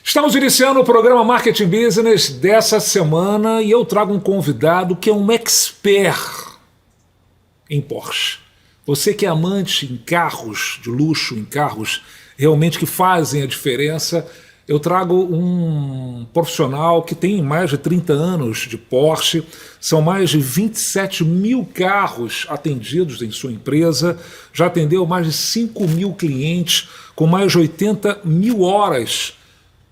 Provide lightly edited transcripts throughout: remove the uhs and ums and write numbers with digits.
Estamos iniciando o programa Marketing Business dessa semana e eu trago um convidado que é um expert em Porsche. Você que é amante em carros de luxo, em carros realmente que fazem a diferença, eu trago um profissional que tem mais de 30 anos de Porsche, são mais de 27 mil carros atendidos em sua empresa, já atendeu mais de 5 mil clientes, com mais de 80 mil horas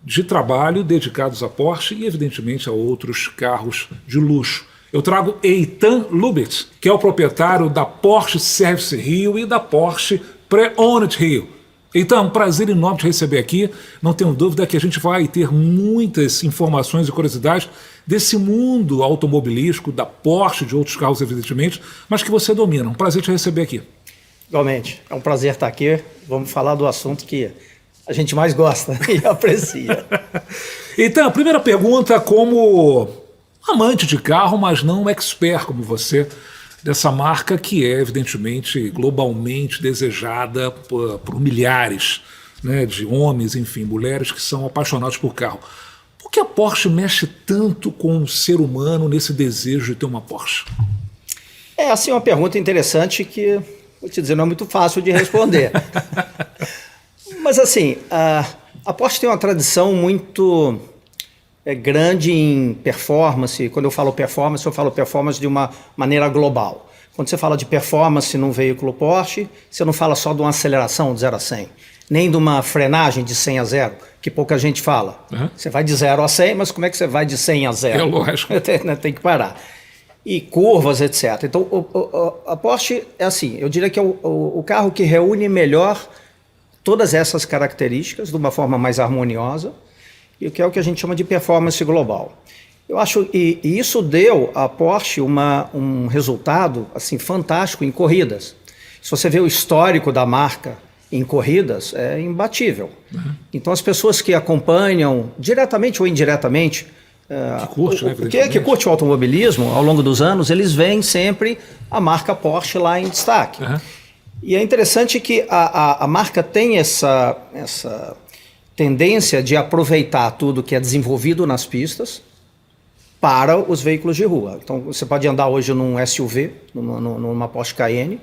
de trabalho dedicados a Porsche e, evidentemente, a outros carros de luxo. Eu trago Eitan Lubitz, que é o proprietário da Porsche Service Rio e da Porsche Pre-Owned Rio. Eitan, um prazer enorme te receber aqui. Não tenho dúvida que a gente vai ter muitas informações e curiosidades desse mundo automobilístico, da Porsche e de outros carros, evidentemente, mas que você domina. Um prazer te receber aqui. Igualmente, é um prazer estar aqui. Vamos falar do assunto que a gente mais gosta e aprecia. Então, a primeira pergunta, como amante de carro, mas não expert como você, dessa marca que é, evidentemente, globalmente desejada por milhares, né, de homens, enfim, mulheres que são apaixonados por carro. Por que a Porsche mexe tanto com o ser humano nesse desejo de ter uma Porsche? É assim uma pergunta interessante que, vou te dizer, não é muito fácil de responder. Mas assim, a Porsche tem uma tradição muito grande em performance. Quando eu falo performance de uma maneira global. Quando você fala de performance num veículo Porsche, você não fala só de uma aceleração de 0 a 100, nem de uma frenagem de 100 a 0, que pouca gente fala. Uhum. Você vai de 0 a 100, mas como é que você vai de 100 a 0? É lógico. Tem que parar. E curvas, etc. Então, a Porsche é assim, eu diria que é o carro que reúne melhor todas essas características de uma forma mais harmoniosa, e que é o que a gente chama de performance global. Eu acho e isso deu à Porsche um resultado assim fantástico em corridas. Se você vê o histórico da marca em corridas, é imbatível. Uhum. Então as pessoas que acompanham diretamente ou indiretamente que curte o automobilismo ao longo dos anos, eles veem sempre a marca Porsche lá em destaque. Uhum. E é interessante que a marca tem essa tendência de aproveitar tudo que é desenvolvido nas pistas para os veículos de rua. Então, você pode andar hoje num SUV, numa Porsche Cayenne,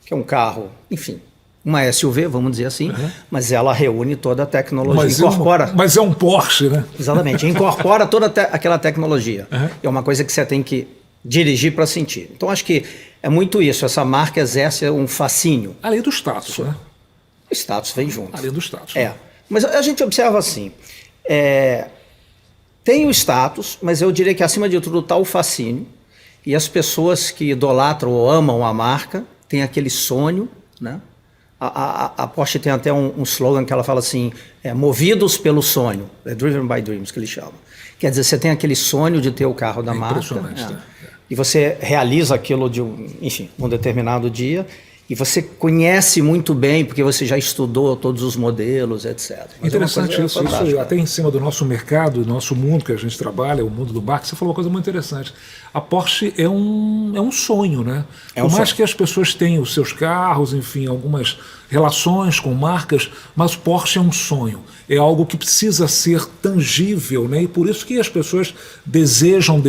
que é um carro, enfim, uma SUV, vamos dizer assim, uhum. Mas ela reúne toda a tecnologia, mas é um Porsche, né? Exatamente, incorpora toda aquela tecnologia. Uhum. É uma coisa que você tem que dirigir para sentir. Então, acho que é muito isso. Essa marca exerce um fascínio. Além do status, né? O status vem junto. Além do status. É. Mas a gente observa assim, tem o status, mas eu diria que acima de tudo está o fascínio. E as pessoas que idolatram ou amam a marca têm aquele sonho, né? A Porsche tem até um slogan que ela fala assim, movidos pelo sonho, driven by dreams, que eles chamam. Quer dizer, você tem aquele sonho de ter o carro da marca. Impressionante, né? E você realiza aquilo de um determinado dia, e você conhece muito bem, porque você já estudou todos os modelos, etc. Mas interessante isso até em cima do nosso mercado, do nosso mundo que a gente trabalha, o mundo do marketing, você falou uma coisa muito interessante. A Porsche é um sonho, né? Por mais que as pessoas tenham os seus carros, enfim, algumas relações com marcas, mas Porsche é um sonho. É algo que precisa ser tangível, né? E por isso que as pessoas desejam,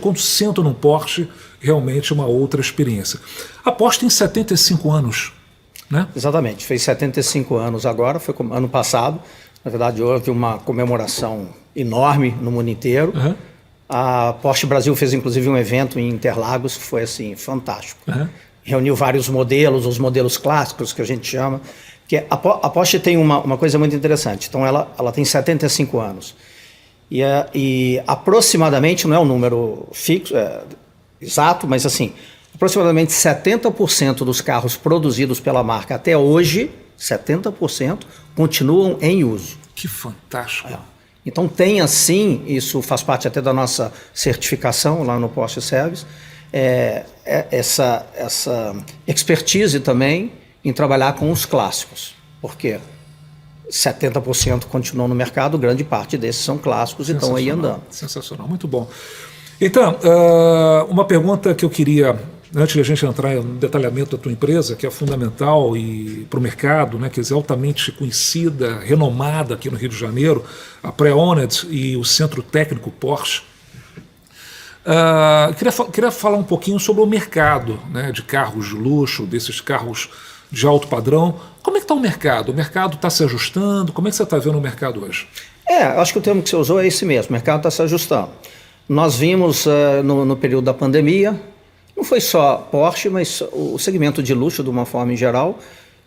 quando sentam no Porsche, realmente uma outra experiência. A Porsche tem 75 anos, né? Exatamente, fez 75 anos agora, foi ano passado. Na verdade, houve uma comemoração enorme no mundo inteiro. Uhum. A Porsche Brasil fez inclusive um evento em Interlagos que foi assim fantástico. Uhum. Reuniu vários modelos, os modelos clássicos que a gente chama. Que a Porsche tem uma coisa muito interessante. Então ela tem 75 anos. E aproximadamente, não é um número fixo, exato, mas assim, aproximadamente 70% dos carros produzidos pela marca até hoje, 70%, continuam em uso. Que fantástico. Então tem assim, isso faz parte até da nossa certificação lá no Porsche Service, essa expertise também em trabalhar com os clássicos, porque 70% continuam no mercado, grande parte desses são clássicos e estão aí andando. Sensacional, muito bom. Então, uma pergunta que eu queria antes de a gente entrar no detalhamento da tua empresa, que é fundamental para o mercado, né, quer dizer, altamente conhecida, renomada aqui no Rio de Janeiro, a Pre-Owned e o Centro Técnico Porsche. Queria falar um pouquinho sobre o mercado, né, de carros de luxo, desses carros de alto padrão. Como é que está o mercado? O mercado está se ajustando? Como é que você está vendo o mercado hoje? Acho que o termo que você usou é esse mesmo, o mercado está se ajustando. Nós vimos no período da pandemia, não foi só Porsche, mas o segmento de luxo, de uma forma em geral,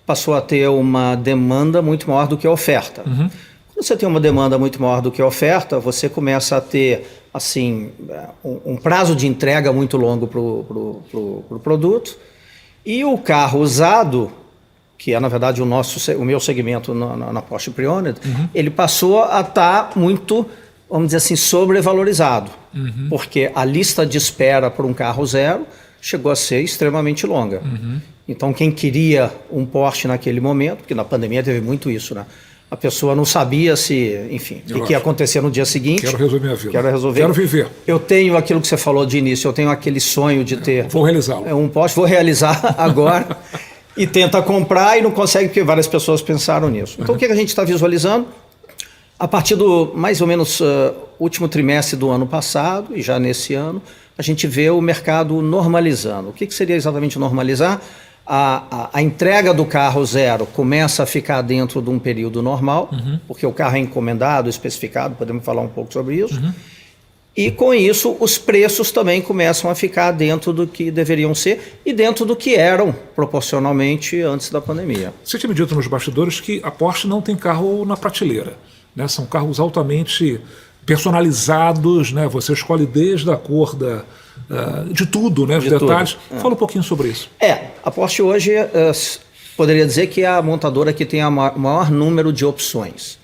passou a ter uma demanda muito maior do que a oferta. Uhum. Quando você tem uma demanda muito maior do que a oferta, você começa a ter assim, um prazo de entrega muito longo para o produto, e o carro usado, que é na verdade o meu segmento na Porsche Pre-Owned, ele passou a estar muito, vamos dizer assim, sobrevalorizado, porque a lista de espera para um carro zero chegou a ser extremamente longa. Então quem queria um Porsche naquele momento, porque na pandemia teve muito isso, né? A pessoa não sabia se, enfim, o que ia acontecer no dia seguinte. Quero resolver minha vida. Quero viver. Eu tenho aquilo que você falou de início, eu tenho aquele sonho de ter... Vou realizá-lo. Um Porsche, vou realizar agora. E tenta comprar e não consegue, porque várias pessoas pensaram nisso. Então o que a gente está visualizando? A partir do mais ou menos último trimestre do ano passado, e já nesse ano, a gente vê o mercado normalizando. O que seria exatamente normalizar? A entrega do carro zero começa a ficar dentro de um período normal, porque o carro é encomendado, especificado, podemos falar um pouco sobre isso. E com isso, os preços também começam a ficar dentro do que deveriam ser e dentro do que eram proporcionalmente antes da pandemia. Você tinha me dito nos bastidores que a Porsche não tem carro na prateleira, né? São carros altamente personalizados, né? Você escolhe desde a cor de tudo, né? Os detalhes. Fala um pouquinho sobre isso. A Porsche hoje poderia dizer que é a montadora que tem o maior número de opções.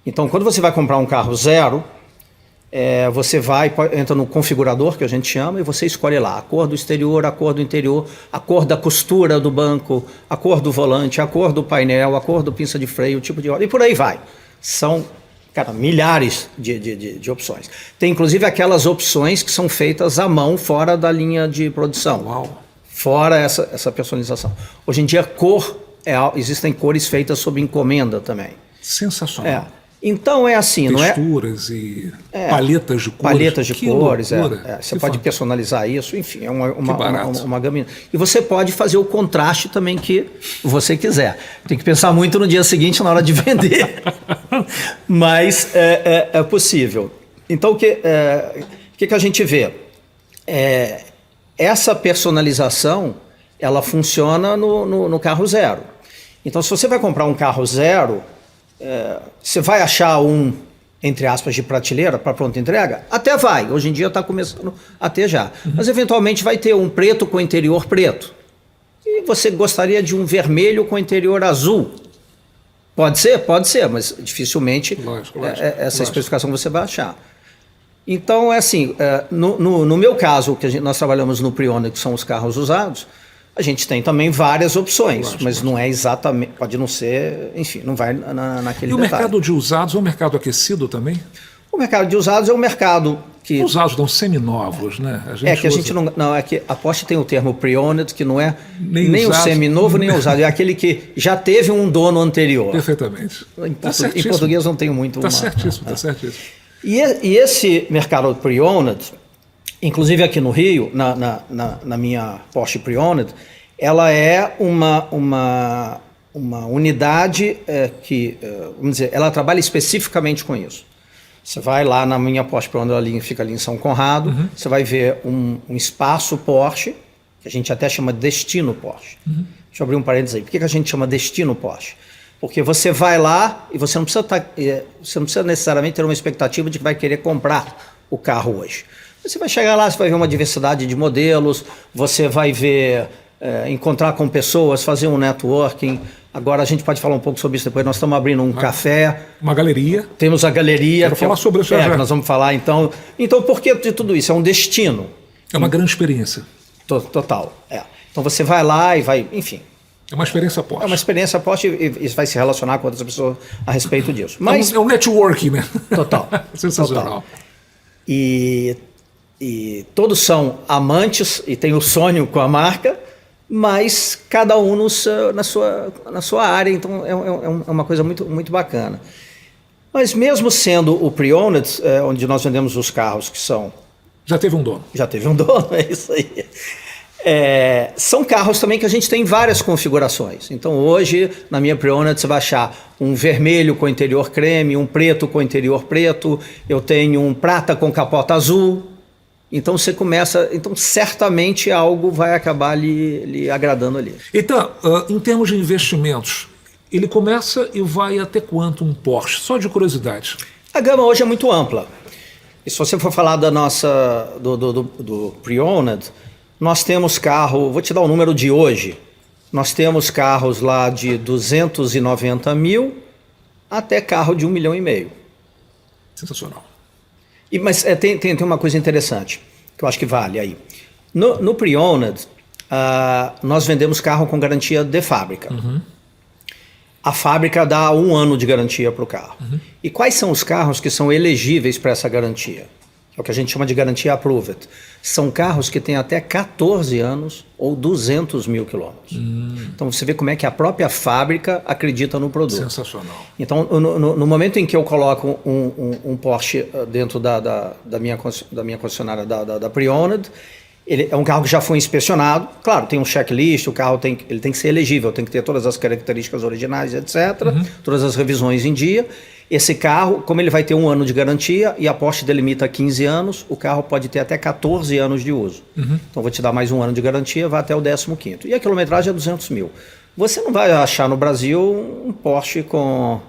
Então, quando você vai comprar um carro zero, você entra no configurador, que a gente chama, e você escolhe lá a cor do exterior, a cor do interior, a cor da costura do banco, a cor do volante, a cor do painel, a cor do pinça de freio, o tipo de óleo, e por aí vai. São, milhares de opções. Tem inclusive aquelas opções que são feitas à mão, fora da linha de produção. Uau. Fora essa personalização. Hoje em dia, existem cores feitas sob encomenda também. Sensacional. Então é assim, texturas e paletas de cores. Paletas de cores, você pode personalizar isso, enfim, é uma gama. E você pode fazer o contraste também que você quiser. Tem que pensar muito no dia seguinte na hora de vender, mas é possível. Então o que a gente vê? Essa personalização, ela funciona no carro zero. Então se você vai comprar um carro zero, você vai achar entre aspas, de prateleira para pronta entrega? Até vai. Hoje em dia está começando a ter já. Mas eventualmente vai ter um preto com interior preto. E você gostaria de um vermelho com interior azul? Pode ser, mas dificilmente essa especificação você vai achar. Então, assim, no meu caso, nós trabalhamos no Pre-Owned, que são os carros usados, a gente tem também várias opções, mas não é exatamente, pode não ser, enfim, não vai naquele detalhe. E o mercado de usados é um mercado aquecido também? O mercado de usados é um mercado que... Os usados são seminovos, né? É que a Porsche tem o termo Pre-Owned, que não é nem o seminovo, nem o usado, é aquele que já teve um dono anterior. Perfeitamente. Em português não tenho muito... Está certíssimo. E esse mercado Pre-Owned, inclusive aqui no Rio, na minha Porsche Pre-Owned, ela é uma unidade que, vamos dizer, ela trabalha especificamente com isso. Você vai lá na minha Porsche Pre-Owned, fica ali em São Conrado, você vai ver um espaço Porsche, que a gente até chama Destino Porsche. Deixa eu abrir um parênteses aí. Por que a gente chama Destino Porsche? Porque você vai lá e você não precisa necessariamente ter uma expectativa de que vai querer comprar o carro hoje. Você vai chegar lá, você vai ver uma diversidade de modelos, você vai ver, encontrar com pessoas, fazer um networking. Agora a gente pode falar um pouco sobre isso depois. Nós estamos abrindo um café. Uma galeria. Temos a galeria. Quero falar sobre isso já. Nós vamos falar então. Então, por que de tudo isso? É um destino. É uma grande experiência. Total. Então você vai lá e vai, enfim. É uma experiência Porsche. É uma experiência Porsche e vai se relacionar com outras pessoas a respeito disso. Mas, é um networking, né? Total. Sensacional. Total. E e todos são amantes e têm o sonho com a marca, mas cada um na sua área, então é uma coisa muito, muito bacana. Mas mesmo sendo o Pre-Owned, onde nós vendemos os carros que são... Já teve um dono. Já teve um dono, é isso aí. São carros também que a gente tem várias configurações. Então hoje, na minha Pre-Owned, você vai achar um vermelho com interior creme, um preto com interior preto, eu tenho um prata com capota azul. Então você começa... Então certamente algo vai acabar lhe agradando ali. Então, em termos de investimentos, ele começa e vai até quanto um Porsche? Só de curiosidade. A gama hoje é muito ampla. E se você for falar da nossa... do Pre-Owned, nós temos carro... Vou te dar o número de hoje. Nós temos carros lá de 290 mil até carro de 1,5 milhão. Sensacional. Mas tem uma coisa interessante, que eu acho que vale aí. No Pre-Owned, nós vendemos carro com garantia de fábrica. Uhum. A fábrica dá 1 ano de garantia para o carro. Uhum. E quais são os carros que são elegíveis para essa garantia? É o que a gente chama de garantia approved. São carros que têm até 14 anos ou 200 mil quilômetros. Então você vê como é que a própria fábrica acredita no produto. Sensacional. Então no momento em que eu coloco um Porsche dentro da minha concessionária da Pre-Owned, ele é um carro que já foi inspecionado. Claro, tem um checklist, o carro tem que ser elegível, tem que ter todas as características originais, etc. Todas as revisões em dia. Esse carro, como ele vai ter 1 ano de garantia e a Porsche delimita 15 anos, o carro pode ter até 14 anos de uso. Então vou te dar mais 1 ano de garantia, vai até o 15º. E a quilometragem é 200 mil. Você não vai achar no Brasil um Porsche com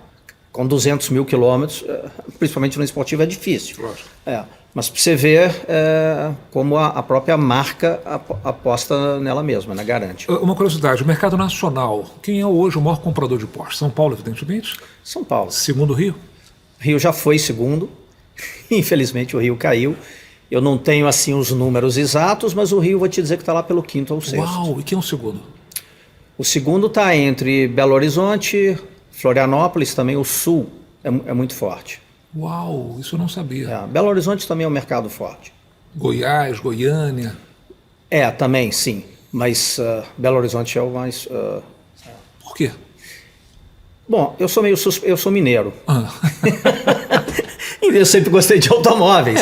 200 mil quilômetros, principalmente no esportivo, é difícil. Mas para você ver como a própria marca aposta nela mesma, né? Garante. Uma curiosidade, o mercado nacional, quem é hoje o maior comprador de Porsche? São Paulo, evidentemente? São Paulo. Segundo Rio? Rio já foi segundo, infelizmente o Rio caiu. Eu não tenho assim os números exatos, mas o Rio vou te dizer que está lá pelo 5º ou 6º. Uau, e quem é o segundo? O segundo está entre Belo Horizonte, Florianópolis, também o Sul é muito forte. Uau, isso eu não sabia. Belo Horizonte também é um mercado forte. Goiás, Goiânia. Também, sim. Mas Belo Horizonte é o mais... Por quê? Bom, eu sou mineiro. Eu sempre gostei de automóveis.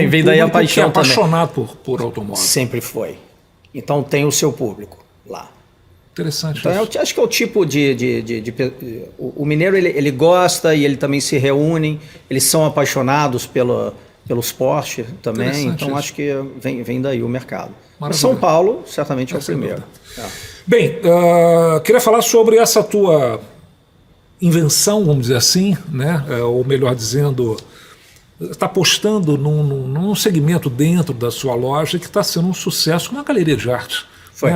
Vem daí a paixão também. É apaixonado por automóveis. Sempre foi. Então tem o seu público lá. Interessante. Então eu acho que é o tipo o mineiro ele gosta e ele também se reúnem, eles são apaixonados pelos Porsche também, então acho que vem daí o mercado. São Paulo certamente é o primeiro. Bem, queria falar sobre essa tua invenção, vamos dizer assim, né? Ou melhor dizendo, está apostando num segmento dentro da sua loja que está sendo um sucesso, uma galeria de arte.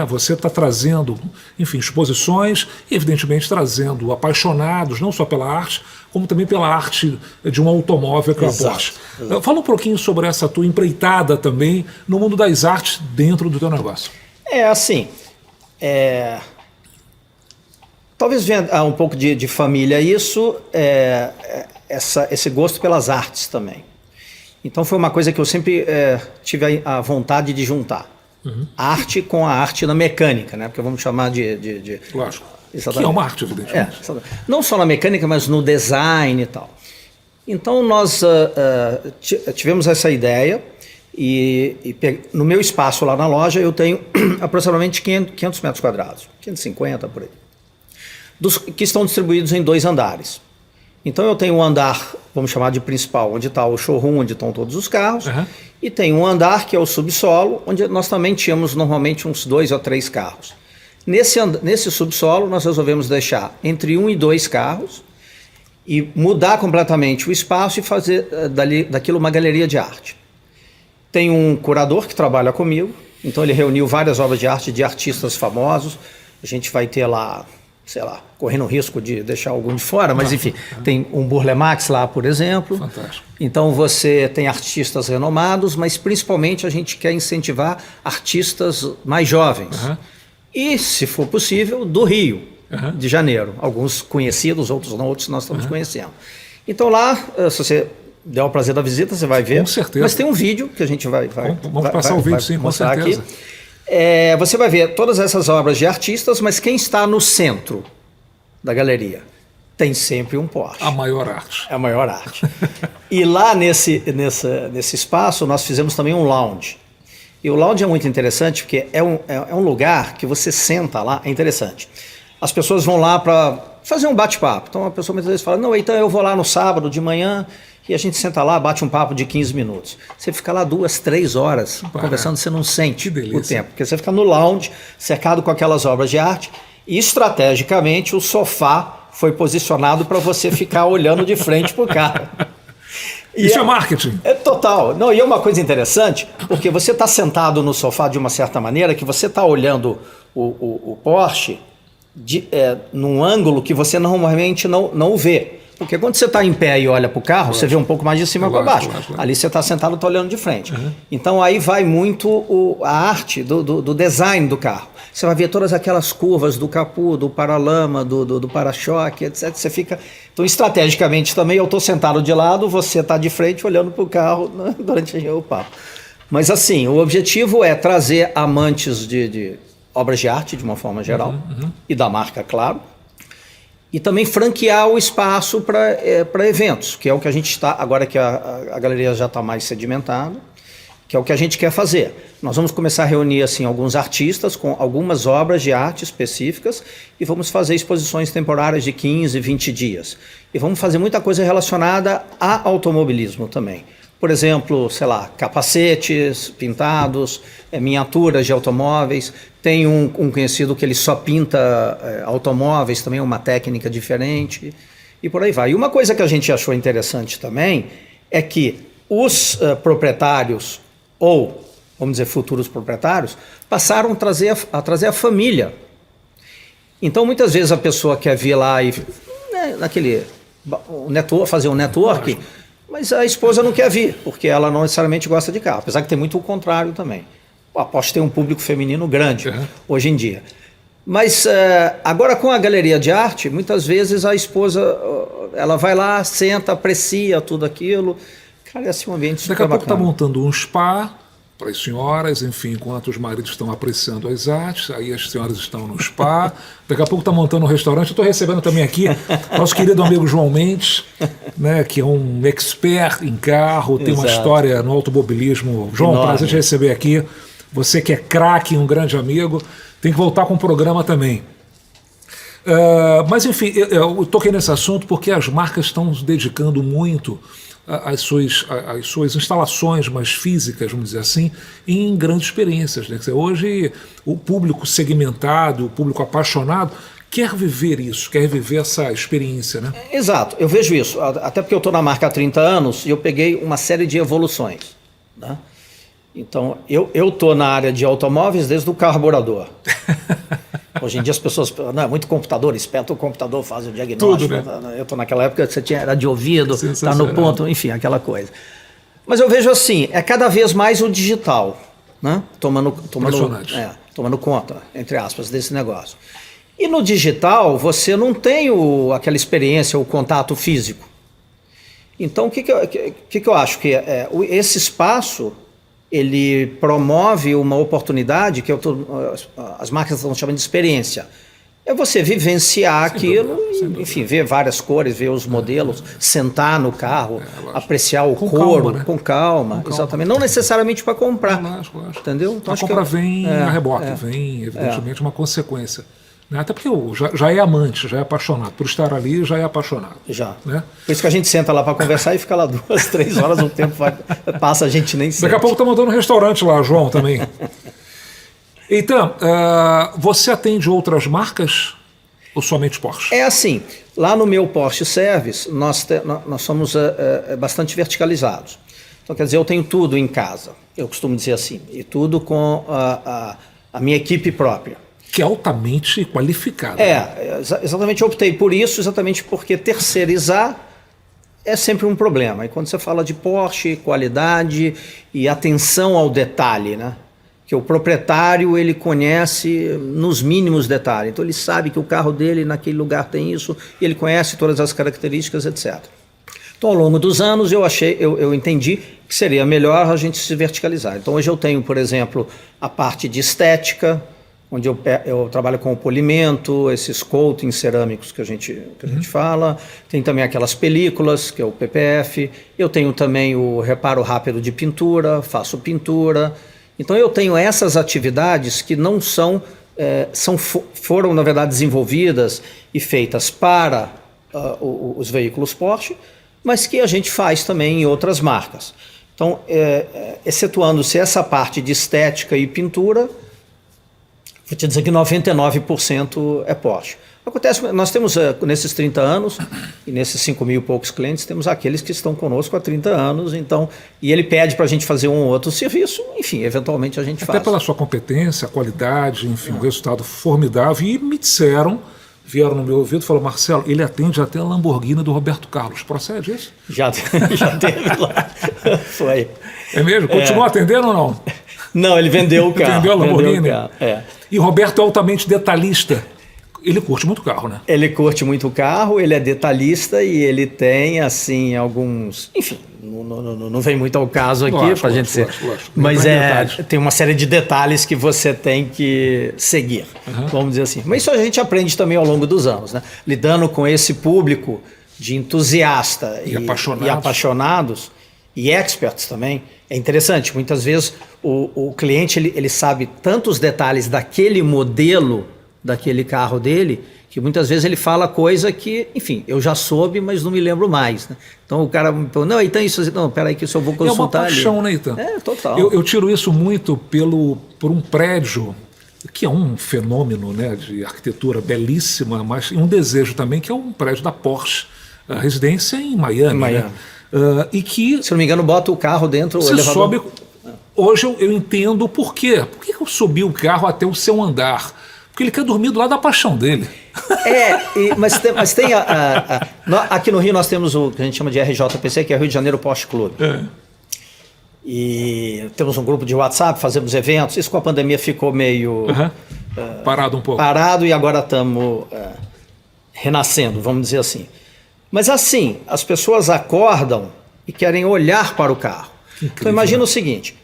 Você está trazendo, enfim, exposições e, evidentemente, trazendo apaixonados, não só pela arte, como também pela arte de um automóvel que é a Porsche. Fala um pouquinho sobre essa tua empreitada também no mundo das artes dentro do teu negócio. Talvez venha um pouco de família isso, esse gosto pelas artes também. Então foi uma coisa que eu sempre tive a vontade de juntar. Arte com a arte na mecânica, né? Porque vamos chamar de... Lógico. Que é uma arte, evidentemente. Não só na mecânica, mas no design e tal. Então nós tivemos essa ideia e no meu espaço lá na loja eu tenho aproximadamente 500 metros quadrados, 550 por aí, que estão distribuídos em 2 andares. Então eu tenho um andar, vamos chamar de principal, onde está o showroom, onde estão todos os carros, e tem um andar que é o subsolo, onde nós também tínhamos normalmente uns 2 ou 3 carros. Nesse subsolo nós resolvemos deixar entre 1 e 2 carros e mudar completamente o espaço e fazer daquilo uma galeria de arte. Tem um curador que trabalha comigo, então ele reuniu várias obras de arte de artistas famosos. A gente vai ter lá, sei lá, correndo o risco de deixar algum de fora, mas enfim, tem um Burle Marx lá, por exemplo. Fantástico. Então você tem artistas renomados, mas principalmente a gente quer incentivar artistas mais jovens. E, se for possível, do Rio de Janeiro. Alguns conhecidos, outros não, outros nós estamos conhecendo. Então lá, se você der o prazer da visita, você vai ver. Com certeza. Mas tem um vídeo que a gente vai vamos passar o vídeo, sim, com certeza. Aqui. Você vai ver todas essas obras de artistas, mas quem está no centro da galeria tem sempre um Porsche. A maior arte. É a maior arte. E lá nesse espaço nós fizemos também um lounge. E o lounge é muito interessante porque é um lugar que você senta lá, é interessante. As pessoas vão lá para fazer um bate-papo. Então a pessoa muitas vezes fala, não, então eu vou lá no sábado de manhã e a gente senta lá, bate um papo de 15 minutos. Você fica lá 2, 3 horas conversando, você não sente o tempo. Porque você fica no lounge, cercado com aquelas obras de arte e estrategicamente o sofá foi posicionado para você ficar olhando de frente para o carro. Isso é marketing. É total. Não, e é uma coisa interessante, porque você está sentado no sofá de uma certa maneira que você está olhando o Porsche num ângulo que você normalmente não vê. Porque quando você está em pé e olha para o carro, você vê um pouco mais de cima para baixo. Ali você está sentado e está olhando de frente. Então aí vai muito a arte do design do carro. Você vai ver todas aquelas curvas do capô, do paralama, do para-choque, etc. Você fica... Então, estrategicamente também, eu estou sentado de lado, você está de frente olhando para o carro durante o papo. Mas assim, o objetivo é trazer amantes de obras de arte, de uma forma geral, e da marca, claro, e também franquear o espaço para eventos, que é o que a gente está, agora que a galeria já está mais sedimentada, que é o que a gente quer fazer. Nós vamos começar a reunir assim, alguns artistas com algumas obras de arte específicas e vamos fazer exposições temporárias de 15, 20 dias. E vamos fazer muita coisa relacionada a automobilismo também. Por exemplo, sei lá, capacetes pintados, miniaturas de automóveis. Tem um conhecido que ele só pinta automóveis, também uma técnica diferente. E por aí vai. E uma coisa que a gente achou interessante também é que os proprietários, ou, vamos dizer, futuros proprietários, passaram a trazer a família. Então, muitas vezes a pessoa quer vir lá e fazer um network, mas a esposa não quer vir, porque ela não necessariamente gosta de carro, apesar que tem muito o contrário também. A Porsche tem um público feminino grande hoje em dia. Mas agora com a galeria de arte, muitas vezes a esposa ela vai lá, senta, aprecia tudo aquilo. Cara, é assim um ambiente super bacana. Daqui a pouco está montando um spa para as senhoras, enfim, enquanto os maridos estão apreciando as artes, aí as senhoras estão no spa. Daqui a pouco está montando um restaurante. Eu estou recebendo também aqui nosso querido amigo João Mendes, né, que é um expert em carro, tem uma história no automobilismo. João, enorme. Prazer te receber aqui. Você que é craque, um grande amigo, tem que voltar com o programa também. Mas, enfim, eu toquei nesse assunto porque as marcas estão se dedicando muito às suas instalações mais físicas, vamos dizer assim, em grandes experiências. Né? Quer dizer, hoje, o público segmentado, o público apaixonado, quer viver isso, quer viver essa experiência. Né? Exato, eu vejo isso. Até porque eu estou na marca há 30 anos e eu peguei uma série de evoluções. Né? Então, eu estou na área de automóveis desde o carburador. Hoje em dia as pessoas, não, é muito computador, espeta o computador, faz o diagnóstico. Tudo, né? Eu estou naquela época que você era de ouvido, está no ponto, enfim, aquela coisa. Mas eu vejo assim, é cada vez mais o digital, né? tomando conta, entre aspas, desse negócio. E no digital você não tem aquela experiência, o contato físico. Então o que eu acho? Que esse espaço ele promove uma oportunidade que as marcas estão chamando de experiência. É você vivenciar aquilo, enfim, ver várias cores, ver os modelos, sentar no carro, apreciar o couro, né? Com calma, exatamente. Não necessariamente para comprar, entendeu? Então, a compra vem a reboque, vem evidentemente uma consequência. Até porque já é amante, já é apaixonado. Por estar ali, já é apaixonado. Já. Né? Por isso que a gente senta lá para conversar e fica lá 2, 3 horas, o tempo passa, a gente nem sente. Daqui a pouco está montando um restaurante lá, João, também. Então, você atende outras marcas ou somente Porsche? É assim, lá no meu Porsche Service, nós somos bastante verticalizados. Então, quer dizer, eu tenho tudo em casa, eu costumo dizer assim, e tudo com a minha equipe própria. Que é altamente qualificado. Exatamente, eu optei por isso, exatamente porque terceirizar é sempre um problema. E quando você fala de Porsche, qualidade e atenção ao detalhe, né? Que o proprietário ele conhece nos mínimos detalhes. Então ele sabe que o carro dele naquele lugar tem isso, e ele conhece todas as características, etc. Então, ao longo dos anos, eu entendi que seria melhor a gente se verticalizar. Então, hoje eu tenho, por exemplo, a parte de estética, onde eu trabalho com o polimento, esses coatings cerâmicos que a gente fala. Tem também aquelas películas, que é o PPF. Eu tenho também o reparo rápido de pintura, faço pintura. Então, eu tenho essas atividades que não foram, na verdade, desenvolvidas e feitas para os veículos Porsche, mas que a gente faz também em outras marcas. Então, excetuando-se essa parte de estética e pintura, vou te dizer que 99% é Porsche. Acontece, nós temos, nesses 30 anos, e nesses 5 mil e poucos clientes, temos aqueles que estão conosco há 30 anos, então, e ele pede para a gente fazer um ou outro serviço, enfim, eventualmente a gente faz. Até pela sua competência, a qualidade, enfim, um resultado formidável. E me disseram, vieram no meu ouvido e falaram: Marcelo, ele atende até a Lamborghini do Roberto Carlos. Procede isso? Já teve lá. Foi. É mesmo? Continua atendendo ou não? Não, ele vendeu o carro. Vendeu a Lamborghini? É. E Roberto é altamente detalhista. Ele curte muito carro, né? Ele curte muito carro, ele é detalhista e ele tem, assim, alguns... Enfim, não vem muito ao caso aqui para a gente ser... Lógico. Mas tem uma série de detalhes que você tem que seguir, vamos dizer assim. Mas isso a gente aprende também ao longo dos anos, né? Lidando com esse público de entusiasta e apaixonados e experts também. É interessante, muitas vezes o cliente ele sabe tantos detalhes daquele modelo, daquele carro dele, que muitas vezes ele fala coisa que, enfim, eu já soube, mas não me lembro mais, né? Então o cara me pergunta: não, então isso... Não, peraí que isso eu vou consultar ali. É uma paixão, né, Eitan? É, total. Eu tiro isso muito por um prédio, que é um fenômeno, né, de arquitetura belíssima, mas um desejo também, que é um prédio da Porsche, a residência em Miami. Né? E que... Se não me engano, bota o carro dentro... Você sobe... Hoje eu entendo o porquê. Por que eu subi o carro até o seu andar? Porque ele quer dormir do lado da paixão dele. Mas tem aqui no Rio nós temos o que a gente chama de RJPC, que é Rio de Janeiro Porsche Club. E temos um grupo de WhatsApp, fazemos eventos. Isso com a pandemia ficou meio... parado um pouco. Parado, e agora estamos renascendo, vamos dizer assim. Mas assim, as pessoas acordam e querem olhar para o carro. Então imagina o seguinte...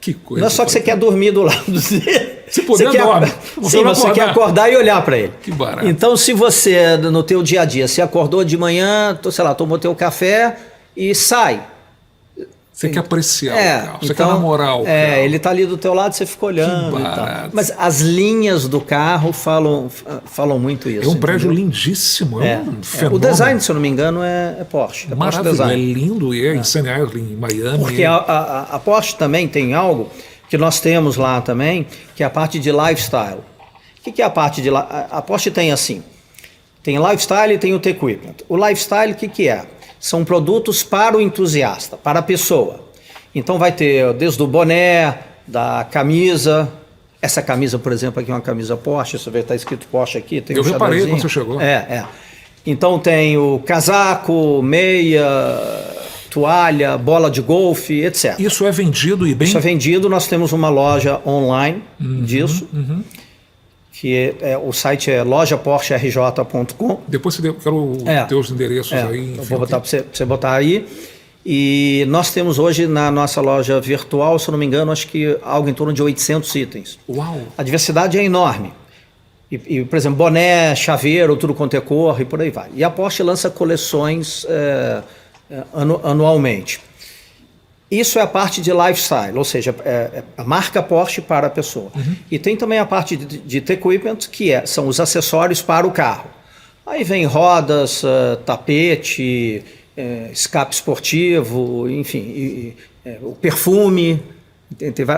que coisa, não é só que você quer dormir do lado dele. Se puder, dorme. Sim, mas você quer acordar e olhar para ele. Que barato. Então, se você, no teu dia a dia, se acordou de manhã, sei lá, tomou teu café e sai. Você quer apreciar o carro, você quer namorar o carro. Ele está ali do teu lado, você fica olhando. Que e tal. barato. Mas as linhas do carro falam muito isso. É um prédio entendeu? lindíssimo, é um fenômeno. O design, se eu não me engano, é Porsche. É Porsche maravilhoso, Design. é lindo, e em Sunny Island, em Miami. Porque a Porsche também tem algo que nós temos lá também, que é a parte de lifestyle. O que é a parte de... A Porsche tem assim, tem lifestyle e tem o equipment. O lifestyle, o que é? São produtos para o entusiasta, para a pessoa. Então vai ter desde o boné, da camisa. Essa camisa, por exemplo, aqui é uma camisa Porsche, você vê, está escrito Porsche aqui. Tem eu reparei quando você chegou. Então tem o casaco, meia... toalha, bola de golfe, etc. Isso é vendido e bem... Isso é vendido, nós temos uma loja online disso, que o site é lojaporcherj.com. Depois você quero ter os endereços aí. Eu vou botar para você botar aí. E nós temos hoje na nossa loja virtual, se eu não me engano, acho que algo em torno de 800 itens. Uau! A diversidade é enorme. E, por exemplo, boné, chaveiro, tudo quanto é cor e por aí vai. E a Porsche lança coleções... anualmente. Isso é a parte de lifestyle, ou seja, a marca Porsche para a pessoa. E tem também a parte de equipment, que são os acessórios para o carro. Aí vem rodas, tapete, escape esportivo, enfim, o perfume.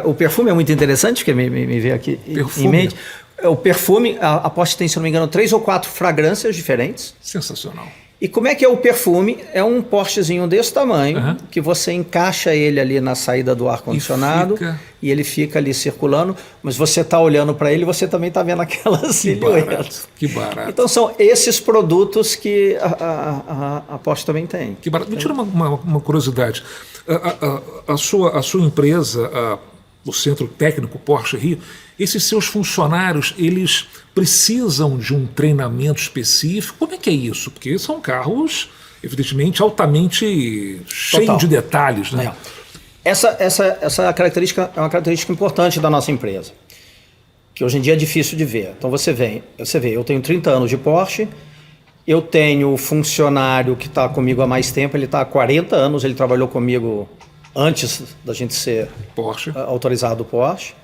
O perfume é muito interessante, porque me veio aqui em mente. O perfume, a Porsche tem, se não me engano, 3 ou 4 fragrâncias diferentes. Sensacional. E como é que é o perfume? É um Porschezinho desse tamanho, que você encaixa ele ali na saída do ar-condicionado e ele fica ali circulando, mas você está olhando para ele e você também está vendo aquela silhueta. Que barato. Então são esses produtos que a Porsche também tem. Que barato. Me tira uma curiosidade. A sua empresa, o Centro Técnico Porsche Rio, esses seus funcionários, eles precisam de um treinamento específico? Como é que é isso? Porque são carros evidentemente, altamente cheio Total. de detalhes, né? Essa característica é uma característica importante da nossa empresa, que hoje em dia é difícil de ver. Então você vê, eu tenho 30 anos de Porsche, eu tenho funcionário que está comigo há mais tempo, ele está há 40 anos, ele trabalhou comigo antes da gente ser Porsche. autorizado Porsche,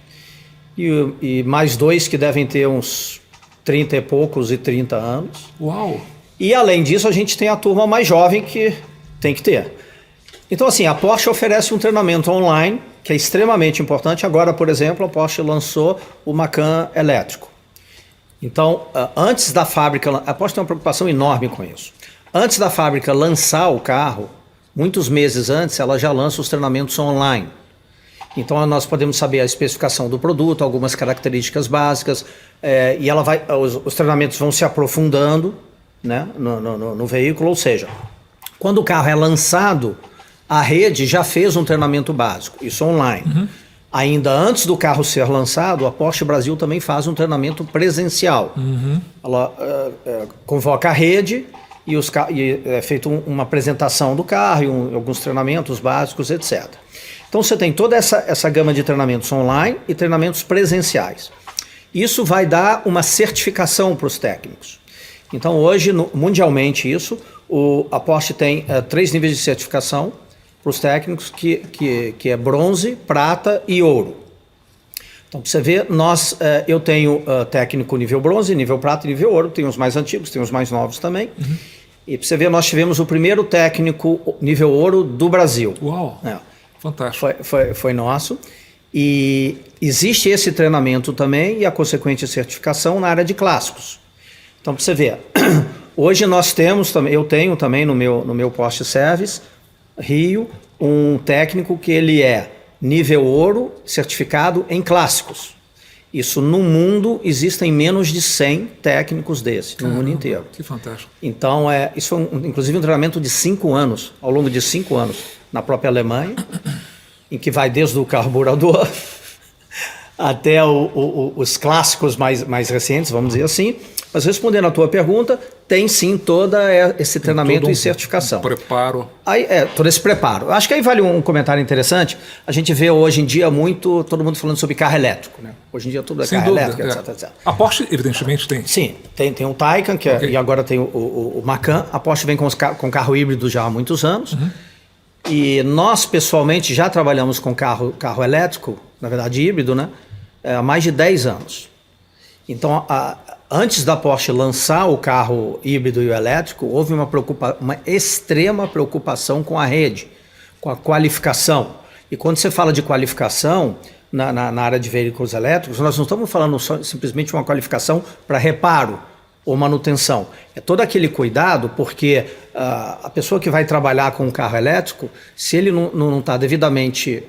e mais 2 que devem ter uns 30 e poucos e 30 anos. Uau! E além disso, a gente tem a turma mais jovem que tem que ter. Então, assim, a Porsche oferece um treinamento online, que é extremamente importante. Agora, por exemplo, a Porsche lançou o Macan elétrico. Então, antes da fábrica... A Porsche tem uma preocupação enorme com isso. Antes da fábrica lançar o carro, muitos meses antes, ela já lança os treinamentos online. Então, nós podemos saber a especificação do produto, algumas características básicas, e os treinamentos vão se aprofundando, né, no veículo. Ou seja, quando o carro é lançado, a rede já fez um treinamento básico, isso online. Uhum. Ainda antes do carro ser lançado, a Porsche Brasil também faz um treinamento presencial. Uhum. Ela convoca a rede e é feita uma apresentação do carro, e alguns treinamentos básicos, etc. Então você tem toda essa gama de treinamentos online e treinamentos presenciais. Isso vai dar uma certificação para os técnicos. Então hoje, mundialmente a Porsche tem 3 níveis de certificação para os técnicos, que é bronze, prata e ouro. Então, para você ver, eu tenho técnico nível bronze, nível prata e nível ouro. Tem os mais antigos, tem os mais novos também. Uhum. E para você ver, nós tivemos o primeiro técnico nível ouro do Brasil. Uau! Fantástico. Foi nosso. E existe esse treinamento também e a consequente certificação na área de clássicos. Então, para você ver, hoje eu tenho também no meu Porsche Service Rio, um técnico que ele é nível ouro, certificado em clássicos. Isso no mundo existem menos de 100 técnicos desse, no mundo inteiro. Que fantástico. Então, isso foi inclusive um treinamento de 5 anos, ao longo de 5 anos, na própria Alemanha, em que vai desde o carburador até os clássicos mais recentes, vamos dizer assim. Mas respondendo à tua pergunta, tem sim todo esse treinamento e certificação. Preparo. Todo esse preparo. Acho que aí vale um comentário interessante. A gente vê hoje em dia todo mundo falando sobre carro elétrico, né? Hoje em dia tudo é sem carro dúvida, elétrico, etc. A Porsche, evidentemente, tem. Sim, tem o Taycan, e agora tem o Macan. A Porsche vem com carro híbrido já há muitos anos. Uhum. E nós, pessoalmente, já trabalhamos com carro elétrico, na verdade híbrido, né? Há mais de 10 anos. Então, antes da Porsche lançar o carro híbrido e o elétrico, houve uma extrema preocupação com a rede, com a qualificação. E quando você fala de qualificação na área de veículos elétricos, nós não estamos falando simplesmente uma qualificação para reparo ou manutenção. É todo aquele cuidado, porque a pessoa que vai trabalhar com um carro elétrico, se ele não está devidamente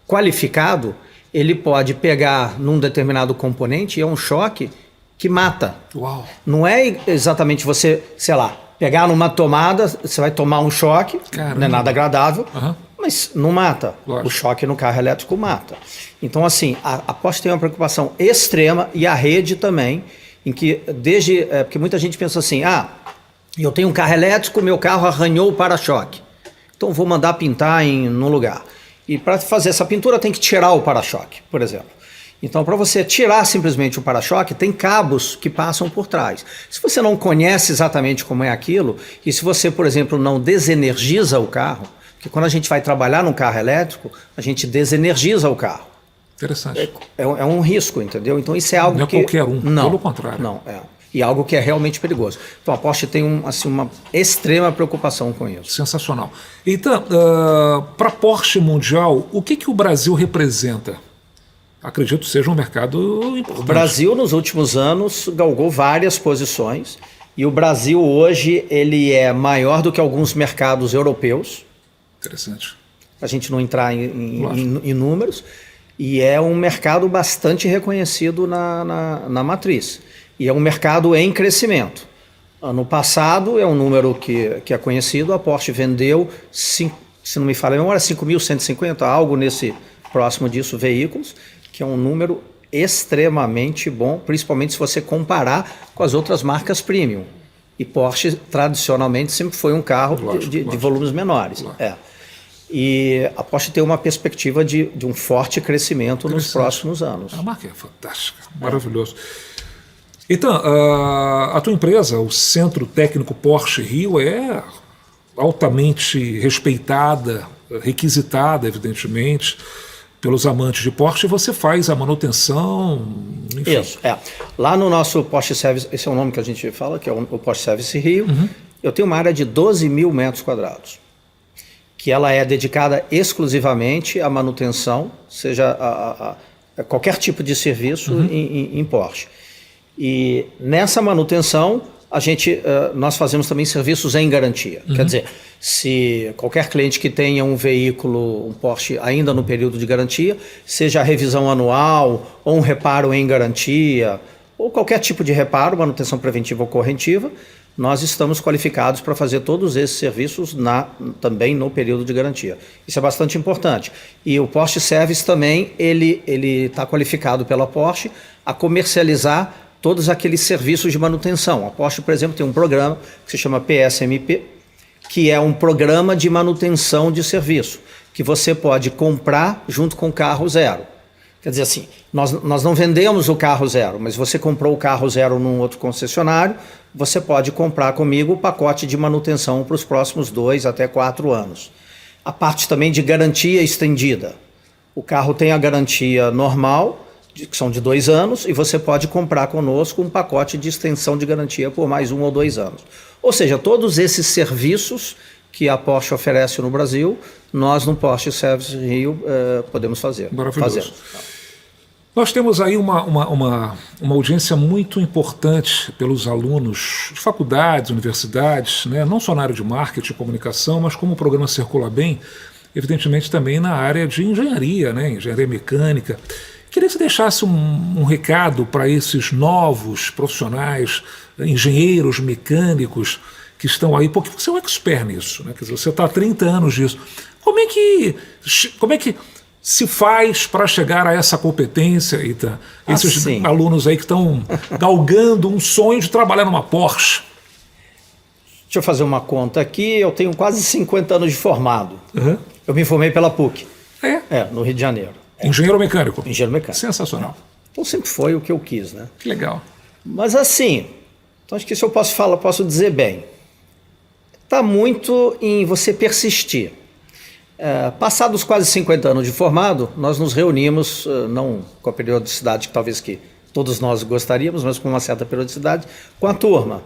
qualificado, ele pode pegar num determinado componente e é um choque que mata. Uau. Não é exatamente você, sei lá, pegar numa tomada, você vai tomar um choque, caramba, não é nada agradável, uhum, mas não mata. Lógico. O choque no carro elétrico mata. Então, assim, a Porsche tem uma preocupação extrema, e a rede também, em que porque muita gente pensa assim, eu tenho um carro elétrico, meu carro arranhou o para-choque, então vou mandar pintar num lugar. E para fazer essa pintura tem que tirar o para-choque, por exemplo. Então, para você tirar simplesmente o para-choque, tem cabos que passam por trás. Se você não conhece exatamente como é aquilo, e se você, por exemplo, não desenergiza o carro, porque quando a gente vai trabalhar num carro elétrico, a gente desenergiza o carro. Interessante. É um risco, entendeu? Então, isso é algo não que... Não é qualquer um, não, pelo contrário. Não, E algo que é realmente perigoso. Então, a Porsche tem uma extrema preocupação com isso. Sensacional. Então, para a Porsche mundial, o que o Brasil representa? Acredito que seja um mercado importante. O Brasil, nos últimos anos, galgou várias posições. E o Brasil, hoje, ele é maior do que alguns mercados europeus. Interessante. Para a gente não entrar em números. E é um mercado bastante reconhecido na matriz. E é um mercado em crescimento. Ano passado, é um número que é conhecido, a Porsche vendeu, se não me falha a memória, 5.150, algo nesse próximo disso, veículos, que é um número extremamente bom, principalmente se você comparar com as outras marcas premium. E Porsche, tradicionalmente, sempre foi um carro de volumes menores. E a Porsche tem uma perspectiva de um forte crescimento nos próximos anos. A marca é fantástica, maravilhoso. Então, a tua empresa, o Centro Técnico Porsche Rio, é altamente respeitada, requisitada, evidentemente, pelos amantes de Porsche, e você faz a manutenção, enfim. Isso, Lá no nosso Porsche Service, esse é o nome que a gente fala, que é o Porsche Service Rio, eu tenho uma área de 12 mil metros quadrados, que ela é dedicada exclusivamente à manutenção, seja a qualquer tipo de serviço em Porsche. E nessa manutenção, nós fazemos também serviços em garantia. Quer dizer, se qualquer cliente que tenha um veículo, um Porsche ainda no período de garantia, seja a revisão anual ou um reparo em garantia, ou qualquer tipo de reparo, manutenção preventiva ou corretiva, nós estamos qualificados para fazer todos esses serviços também no período de garantia. Isso é bastante importante. E o Porsche Service também, ele está qualificado pela Porsche a comercializar todos aqueles serviços de manutenção. A Porsche, por exemplo, tem um programa que se chama PSMP, que é um programa de manutenção de serviço, que você pode comprar junto com o carro zero. Quer dizer assim, nós não vendemos o carro zero, mas você comprou o carro zero num outro concessionário, você pode comprar comigo o pacote de manutenção para os próximos 2 até 4 anos. A parte também de garantia estendida. O carro tem a garantia normal, que são de 2 anos, e você pode comprar conosco um pacote de extensão de garantia por mais 1 ou 2 anos. Ou seja, todos esses serviços que a Porsche oferece no Brasil, nós no Porsche Service Rio podemos fazer. Maravilhoso. Nós temos aí uma audiência muito importante pelos alunos de faculdades, universidades, né? Não só na área de marketing e comunicação, mas como o programa Circula Bem, evidentemente também na área de engenharia, né? Engenharia mecânica. Queria que você deixasse um recado para esses novos profissionais, engenheiros, mecânicos que estão aí, porque você é um expert nisso, né? Quer dizer, você está há 30 anos disso. Como é que se faz para chegar a essa competência, Eitan? Esses alunos aí que estão galgando um sonho de trabalhar numa Porsche. Deixa eu fazer uma conta aqui, eu tenho quase 50 anos de formado. Eu me formei pela PUC, no Rio de Janeiro. Engenheiro mecânico? Engenheiro mecânico. Sensacional. Então sempre foi o que eu quis, né? Que legal. Mas assim, então acho que isso eu posso dizer bem. Está muito em você persistir. Passados quase 50 anos de formado, nós nos reunimos, não com a periodicidade que talvez que todos nós gostaríamos, mas com uma certa periodicidade, com a turma.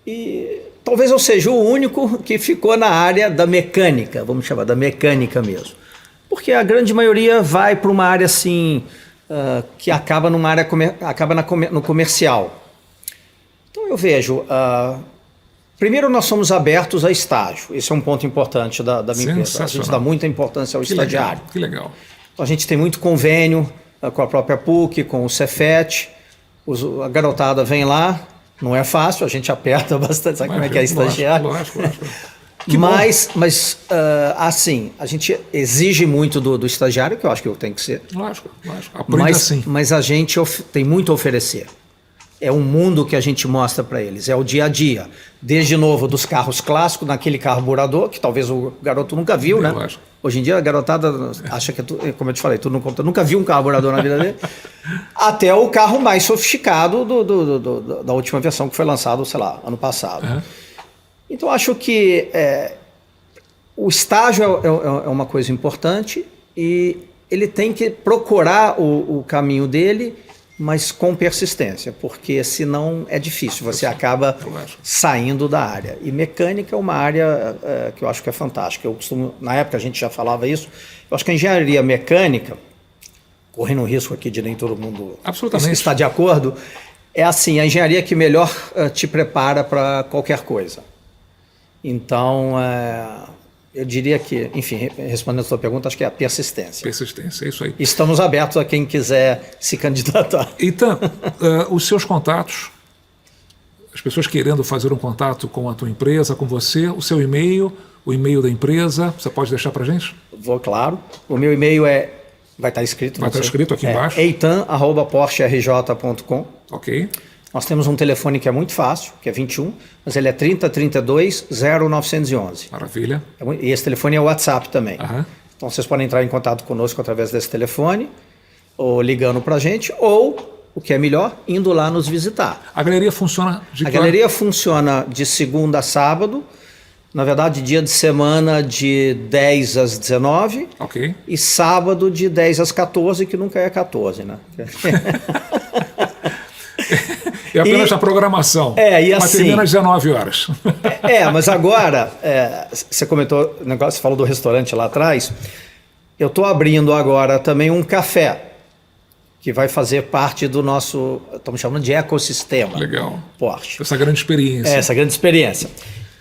E talvez eu seja o único que ficou na área da mecânica, vamos chamar da mecânica mesmo. Porque a grande maioria vai para uma área assim, que acaba numa área no comercial. Então eu vejo, primeiro nós somos abertos a estágio, esse é um ponto importante da minha empresa. A gente dá muita importância ao estagiário. Que legal. Então, a gente tem muito convênio com a própria PUC, com o Cefet, a garotada vem lá, não é fácil, a gente aperta bastante, sabe como é que é estagiário? Lógico. Mas assim, a gente exige muito do estagiário, que eu acho que eu tenho que ser. Lógico. Aprenda assim. Mas a gente tem muito a oferecer. É um mundo que a gente mostra para eles, é o dia a dia. Desde novo dos carros clássicos, naquele carburador, que talvez o garoto nunca viu, né? Lógico. Hoje em dia a garotada acha que, como eu te falei, nunca viu um carburador na vida dele, até o carro mais sofisticado da última versão que foi lançado, sei lá, ano passado. Então acho que o estágio é uma coisa importante e ele tem que procurar o caminho dele, mas com persistência, porque senão é difícil, você acaba saindo da área. E mecânica é uma área que eu acho que é fantástica. Na época a gente já falava isso, eu acho que a engenharia mecânica, correndo o risco aqui de nem todo mundo está de acordo, é assim, a engenharia que melhor te prepara para qualquer coisa. Então, eu diria que, enfim, respondendo a sua pergunta, acho que é a persistência. Persistência, é isso aí. Estamos abertos a quem quiser se candidatar. Então, os seus contatos, as pessoas querendo fazer um contato com a tua empresa, com você, o seu e-mail, o e-mail da empresa, você pode deixar para a gente? Vou, claro. O meu e-mail vai estar escrito. Vai estar escrito aqui embaixo. eitan@porcherj.com. Ok. Nós temos um telefone que é muito fácil, que é 21, mas ele é 3032 0911. Maravilha. E esse telefone é o WhatsApp também. Aham. Então vocês podem entrar em contato conosco através desse telefone, ou ligando para a gente, ou, o que é melhor, indo lá nos visitar. A galeria funciona de A galeria funciona de segunda a sábado, na verdade dia de semana de 10 às 19, Ok. e sábado de 10 às 14, que nunca é 14, né? É apenas a programação. E mas assim, termina às 19 horas. Mas agora, você comentou, negócio, você falou do restaurante lá atrás, eu estou abrindo agora também um café, que vai fazer parte do nosso, estamos chamando de ecossistema. Legal. Porsche. Essa grande experiência. Essa grande experiência.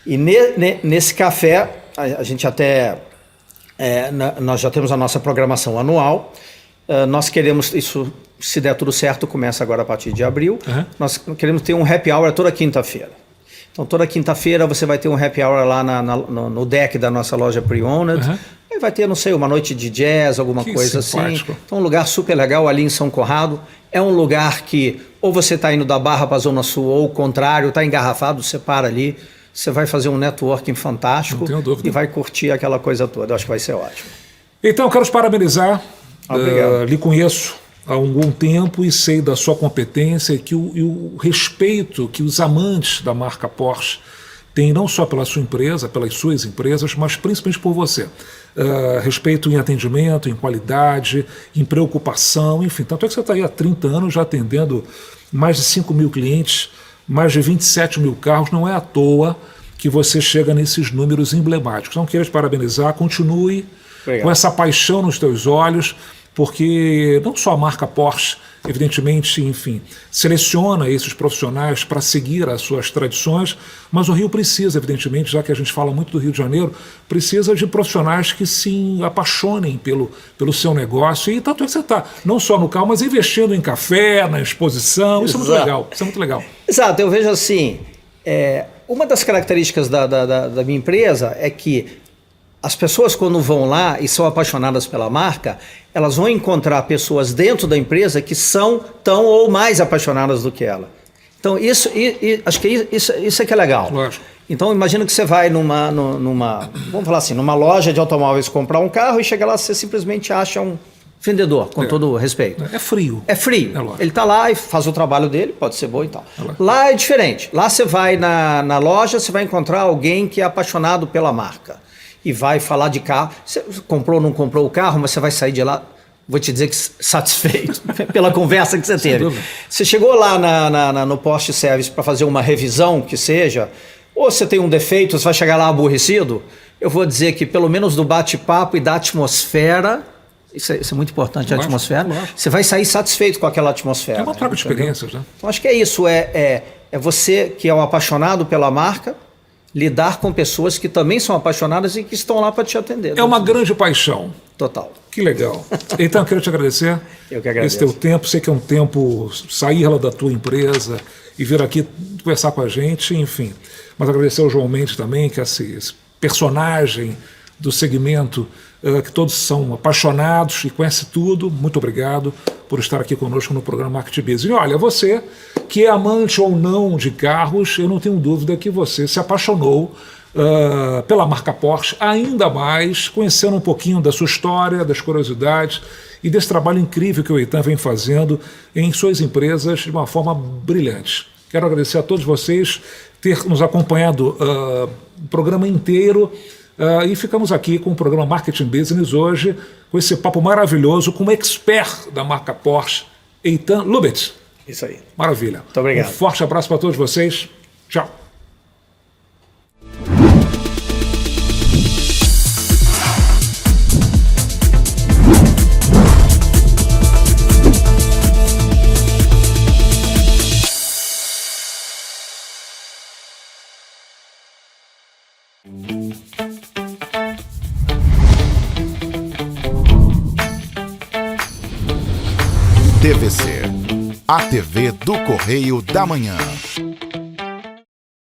E nesse café, a gente até, nós já temos a nossa programação anual. Nós queremos, isso, se der tudo certo, começa agora a partir de abril. Uhum. Nós queremos ter um happy hour toda quinta-feira. Então, toda quinta-feira você vai ter um happy hour lá no deck da nossa loja Pre-Owned. Uhum. Aí vai ter, não sei, uma noite de jazz, alguma Que coisa simpático. assim. Então, um lugar super legal ali em São Conrado. É um lugar que ou você está indo da Barra para a Zona Sul, ou o contrário, está engarrafado, você para ali. Você vai fazer um networking fantástico. Não tenho dúvida. E vai curtir aquela coisa toda. Eu acho que vai ser ótimo. Então, quero te parabenizar. Obrigado. Lhe conheço há algum tempo e sei da sua competência e o respeito que os amantes da marca Porsche têm não só pela sua empresa, pelas suas empresas, mas principalmente por você. Respeito em atendimento, em qualidade, em preocupação, enfim. Tanto é que você está aí há 30 anos já atendendo mais de 5 mil clientes, mais de 27 mil carros. Não é à toa que você chega nesses números emblemáticos. Então, quero te parabenizar, continue Obrigado. Com essa paixão nos teus olhos, porque não só a marca Porsche, evidentemente, enfim, seleciona esses profissionais para seguir as suas tradições, mas o Rio precisa, evidentemente, já que a gente fala muito do Rio de Janeiro, precisa de profissionais que se apaixonem pelo seu negócio, e tanto é que você está, não só no carro, mas investindo em café, na exposição. Isso é muito legal, isso é muito legal. Exato, eu vejo assim, uma das características da minha empresa é que as pessoas, quando vão lá e são apaixonadas pela marca, elas vão encontrar pessoas dentro da empresa que são tão ou mais apaixonadas do que ela. Então, acho que isso é que é legal. Lógico. Então, imagina que você vai vamos falar assim, numa loja de automóveis comprar um carro e chega lá, você simplesmente acha um vendedor, com todo o respeito. É frio. É frio. lógico. Ele está lá e faz o trabalho dele, pode ser bom e tal. lógico. Lá é diferente. Lá você vai na loja, você vai encontrar alguém que é apaixonado pela marca. E vai falar de carro. Você comprou ou não comprou o carro, mas você vai sair de lá, vou te dizer que satisfeito pela conversa que você teve. dúvida. Você chegou lá no Porsche Service para fazer uma revisão, que seja, ou você tem um defeito, você vai chegar lá aborrecido, eu vou dizer que pelo menos do bate-papo e da atmosfera, isso é muito importante, a atmosfera, lógico. você vai sair satisfeito com aquela atmosfera. É uma troca de experiências, né? Então acho que é isso, é você que é um apaixonado pela marca, lidar com pessoas que também são apaixonadas e que estão lá para te atender. É uma grande paixão. Total. Que legal. Então, quero te agradecer. Eu que agradeço. Esse teu tempo, sei que é um tempo sair lá da tua empresa e vir aqui conversar com a gente, enfim. Mas agradecer ao João Mendes também, que é esse personagem do segmento, que todos são apaixonados e conhece tudo. Muito obrigado por estar aqui conosco no programa Market Business. E olha, você que é amante ou não de carros, eu não tenho dúvida que você se apaixonou pela marca Porsche, ainda mais conhecendo um pouquinho da sua história, das curiosidades e desse trabalho incrível que o Eitan vem fazendo em suas empresas de uma forma brilhante. Quero agradecer a todos vocês ter nos acompanhado o programa inteiro. E ficamos aqui com o programa Marketing Business hoje, com esse papo maravilhoso com o expert da marca Porsche, Eitan Lubitz. Isso aí. Maravilha. Muito obrigado. Um forte abraço para todos vocês. Tchau. TVC, a TV do Correio da Manhã.